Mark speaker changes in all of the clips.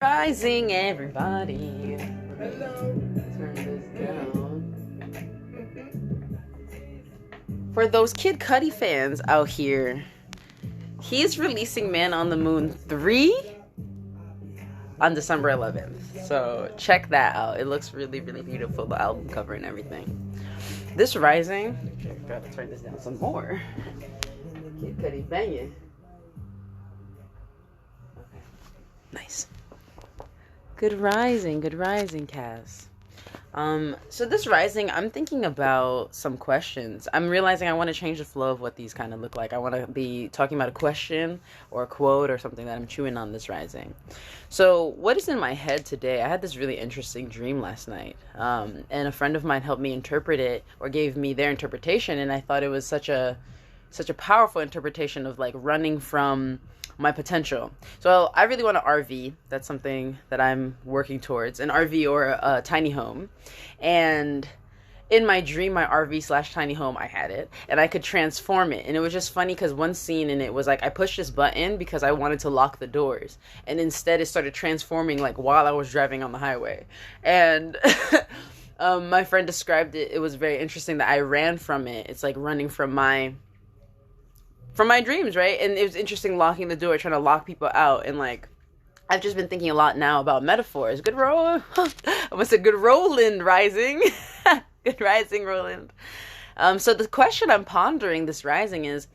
Speaker 1: Rising, everybody.
Speaker 2: Hello.
Speaker 1: Turn this down. For those Kid Cudi fans out here, he's releasing Man on the Moon 3 on December 11th. So check that out. It looks really, really beautiful, the album cover and everything. This Rising, I gotta turn this down some more. Kid Cudi banging. Okay. Nice. Good rising, Kaz. So this rising, I'm thinking about some questions. I'm realizing I want to change the flow of what these kind of look like. I want to be talking about a question or a quote or something that I'm chewing on this rising. So what is in my head today? I had this really interesting dream last night, and a friend of mine helped me interpret it or gave me their interpretation, and I thought it was such a powerful interpretation of like running from my potential. So I really want an RV. That's something that I'm working towards, an RV or a tiny home. And in my dream, my RV / tiny home, I had it and I could transform it. And it was just funny because one scene in it was like, I pushed this button because I wanted to lock the doors. And instead it started transforming like while I was driving on the highway. And my friend described it. It was very interesting that I ran from it. It's like running from my dreams, right? And it was interesting locking the door, trying to lock people out. And like, I've just been thinking a lot now about metaphors. Good roll. I almost said good Roland rising. Good rising, Roland. So the question I'm pondering this rising is,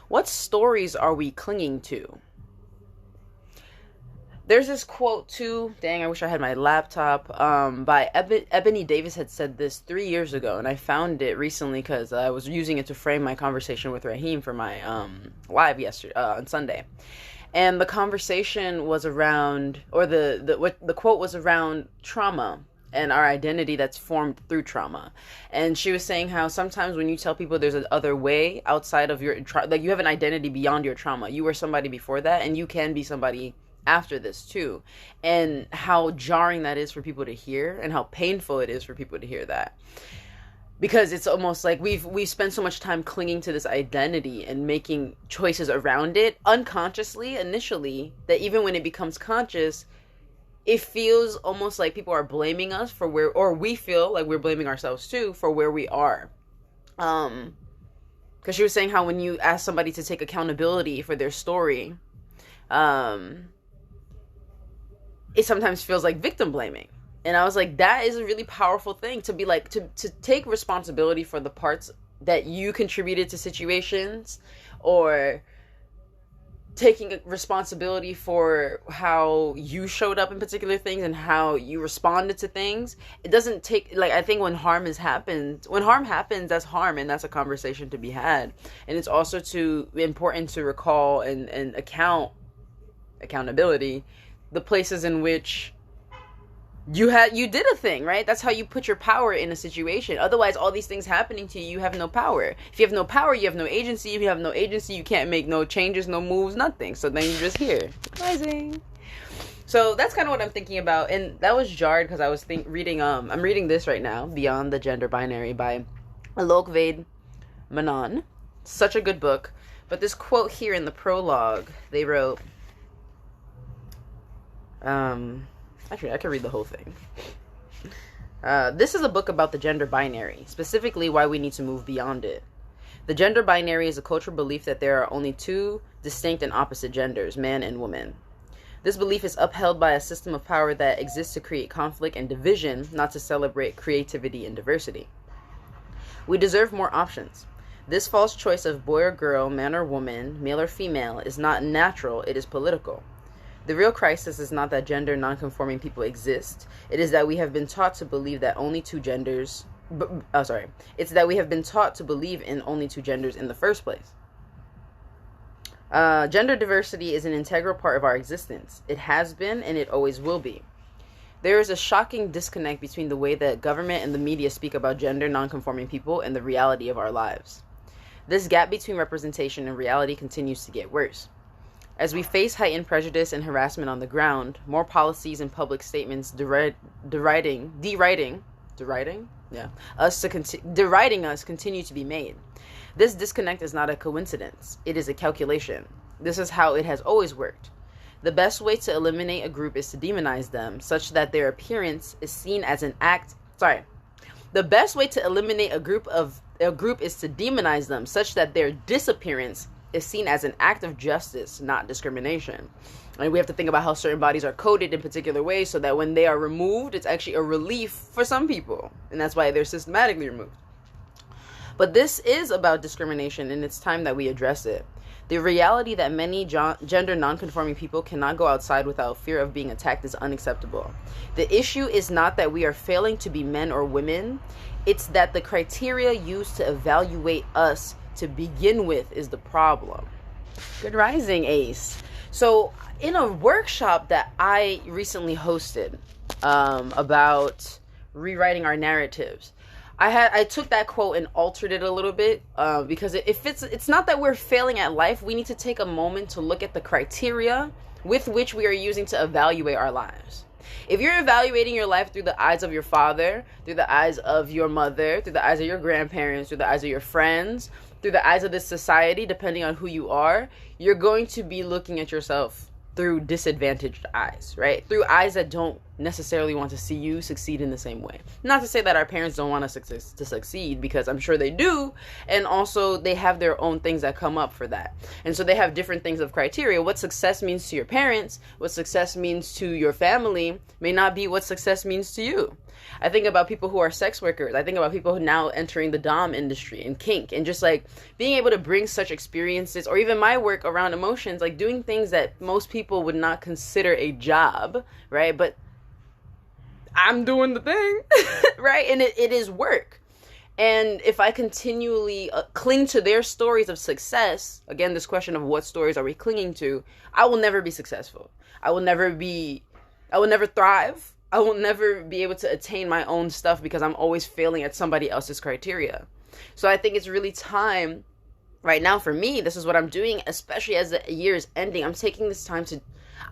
Speaker 1: what stories are we clinging to? There's this quote too, dang, I wish I had my laptop, by Ebony Davis had said this 3 years ago, and I found it recently because I was using it to frame my conversation with Raheem for my live yesterday, on Sunday. And the conversation was around, or the quote was around trauma and our identity that's formed through trauma. And she was saying how sometimes when you tell people there's another way outside of your, like you have an identity beyond your trauma, you were somebody before that, and you can be somebody after this too, and how jarring that is for people to hear, and how painful it is for people to hear that, because it's almost like we spend so much time clinging to this identity and making choices around it unconsciously initially, that even when it becomes conscious, it feels almost like people are blaming us for where, or we feel like we're blaming ourselves too for where we are. Because she was saying how when you ask somebody to take accountability for their story, it sometimes feels like victim blaming. And I was like, that is a really powerful thing to be like, to take responsibility for the parts that you contributed to situations, or taking responsibility for how you showed up in particular things and how you responded to things. It doesn't take, like, I think when harm happens, that's harm, and that's a conversation to be had. And it's also important to recall and accountability, the places in which you did a thing, right? That's how you put your power in a situation. Otherwise, all these things happening to you, you have no power. If you have no power, you have no agency. If you have no agency, you can't make no changes, no moves, nothing. So then you're just here. Rising. So that's kind of what I'm thinking about. And that was jarred because I was reading, I'm reading this right now, Beyond the Gender Binary by Alok Vaid-Menon. Such a good book. But this quote here in the prologue, they wrote, actually, I can read the whole thing. This is a book about the gender binary, specifically why we need to move beyond it. The gender binary is a cultural belief that there are only two distinct and opposite genders, man and woman. This belief is upheld by a system of power that exists to create conflict and division, not to celebrate creativity and diversity. We deserve more options. This false choice of boy or girl, man or woman, male or female, is not natural, it is political. The real crisis is not that gender non-conforming people exist. It is that we have been taught to believe that only two genders... It's that we have been taught to believe in only two genders in the first place. Gender diversity is an integral part of our existence. It has been, and it always will be. There is a shocking disconnect between the way that government and the media speak about gender non-conforming people and the reality of our lives. This gap between representation and reality continues to get worse. As we face heightened prejudice and harassment on the ground, more policies and public statements deriding us continue to be made. This disconnect is not a coincidence. It is a calculation. This is how it has always worked. The best way to eliminate a group is to demonize them, such that their appearance is seen as an act. The best way to eliminate a group is to demonize them, such that their disappearance is seen as an act of justice, not discrimination. And we have to think about how certain bodies are coded in particular ways, so that when they are removed, it's actually a relief for some people, and that's why they're systematically removed. But this is about discrimination, and it's time that we address it. The reality that many gender non-conforming people cannot go outside without fear of being attacked is unacceptable. The issue is not that we are failing to be men or women. It's that the criteria used to evaluate us to begin with is the problem. Good rising, Ace. So in a workshop that I recently hosted about rewriting our narratives, I took that quote and altered it a little bit because it's not that we're failing at life. We need to take a moment to look at the criteria with which we are using to evaluate our lives. If you're evaluating your life through the eyes of your father, through the eyes of your mother, through the eyes of your grandparents, through the eyes of your friends, through the eyes of this society, depending on who you are, you're going to be looking at yourself through disadvantaged eyes, right? Through eyes that don't necessarily want to see you succeed in the same way. Not to say that our parents don't want us to succeed, because I'm sure they do, and also they have their own things that come up for that. And so they have different things of criteria. What success means to your parents, what success means to your family, may not be what success means to you. I think about people who are sex workers. I think about people who now entering the dom industry and kink, and just like being able to bring such experiences, or even my work around emotions, like doing things that most people would not consider a job, right? But I'm doing the thing, right? And it is work. And if I continually cling to their stories of success, again, this question of what stories are we clinging to, I will never be successful. I will never thrive. I will never be able to attain my own stuff because I'm always failing at somebody else's criteria. So I think it's really time right now for me. This is what I'm doing, especially as the year is ending. I'm taking this time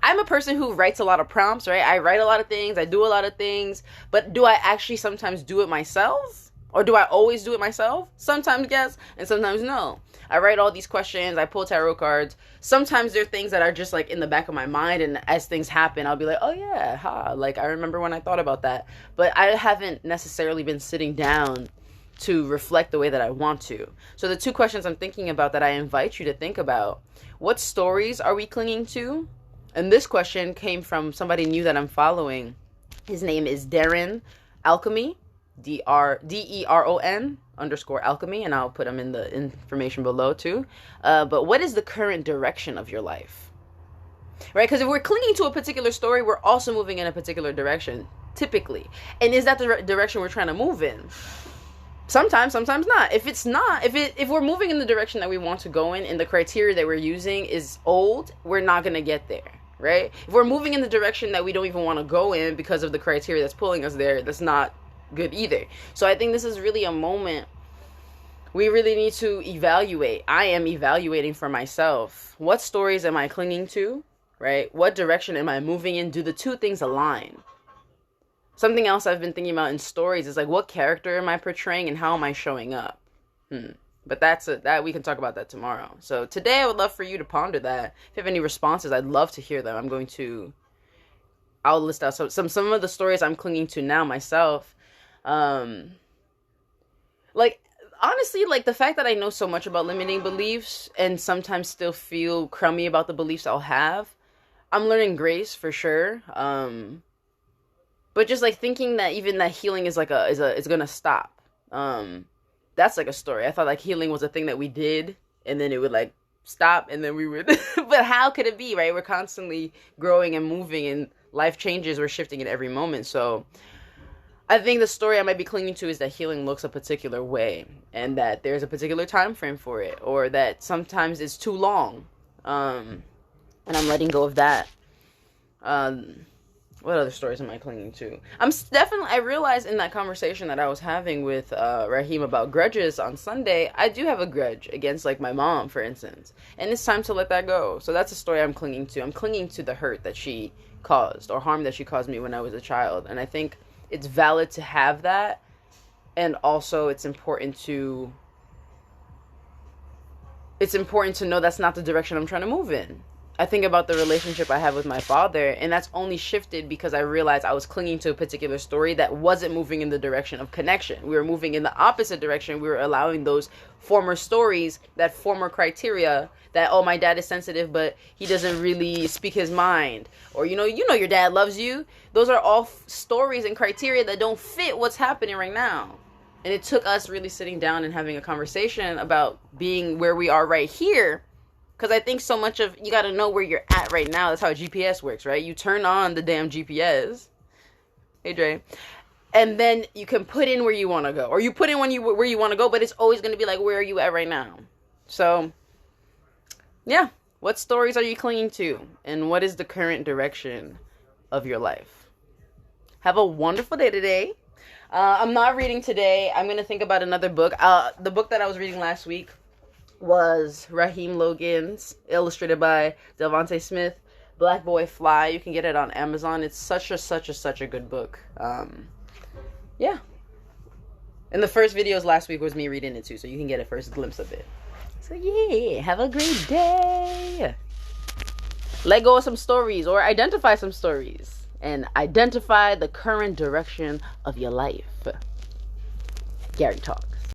Speaker 1: I'm a person who writes a lot of prompts, right? I write a lot of things. I do a lot of things. But do I actually sometimes do it myself? Or do I always do it myself? Sometimes yes, and sometimes no. I write all these questions. I pull tarot cards. Sometimes there are things that are just like in the back of my mind, and as things happen, I'll be like, oh yeah, like I remember when I thought about that. But I haven't necessarily been sitting down to reflect the way that I want to. So the two questions I'm thinking about that I invite you to think about: what stories are we clinging to? And this question came from somebody new that I'm following. His name is Darren Alchemy, DERON_alchemy, and I'll put him in the information below too. But what is the current direction of your life? Right? Because if we're clinging to a particular story, we're also moving in a particular direction, typically. And is that the direction we're trying to move in? Sometimes not. If it's not, if we're moving in the direction that we want to go in, and the criteria that we're using is old, we're not going to get there. Right? If we're moving in the direction that we don't even want to go in because of the criteria that's pulling us there, that's not good either. So I think this is really a moment we really need to evaluate. I am evaluating for myself. What stories am I clinging to? Right? What direction am I moving in? Do the two things align? Something else I've been thinking about in stories is like, what character am I portraying and how am I showing up? But that we can talk about that tomorrow. So today I would love for you to ponder that. If you have any responses, I'd love to hear them. I'll list out some of the stories I'm clinging to now myself. Like honestly, like the fact that I know so much about limiting beliefs and sometimes still feel crummy about the beliefs I'll have, I'm learning grace for sure. But just like thinking that even that healing is like is gonna stop. That's like a story. I thought like healing was a thing that we did and then it would like stop and then we would but how could it be, right? We're constantly growing and moving, and life changes. We're shifting at every moment. So I think the story I might be clinging to is that healing looks a particular way, and that there's a particular time frame for it, or that sometimes it's too long. And I'm letting go of that. What other stories am I clinging to? I realized in that conversation that I was having with Raheem about grudges on Sunday, I do have a grudge against like my mom, for instance. And it's time to let that go. So that's a story I'm clinging to. I'm clinging to the hurt that she caused, or harm that she caused me when I was a child. And I think it's valid to have that. And also it's important to know that's not the direction I'm trying to move in. I think about the relationship I have with my father, and that's only shifted because I realized I was clinging to a particular story that wasn't moving in the direction of connection. We were moving in the opposite direction. We were allowing those former stories, that former criteria, that, oh, my dad is sensitive, but he doesn't really speak his mind. Or, you know your dad loves you. Those are all stories and criteria that don't fit what's happening right now. And it took us really sitting down and having a conversation about being where we are right here. Because I think so much of, you got to know where you're at right now. That's how a GPS works, right? You turn on the damn GPS. Hey, Dre. And then you can put in where you want to go. Or you put in where you want to go, but it's always going to be like, where are you at right now? So, yeah. What stories are you clinging to? And what is the current direction of your life? Have a wonderful day today. I'm not reading today. I'm going to think about another book. The book that I was reading last week was Raheem Logan's, illustrated by Delvonte Smith, Black Boy Fly. You can get it on Amazon. It's such a good book. Yeah. And the first videos last week was me reading it too, so you can get a first glimpse of it. So yeah, have a great day. Let go of some stories, or identify some stories, and identify the current direction of your life. GariTalks.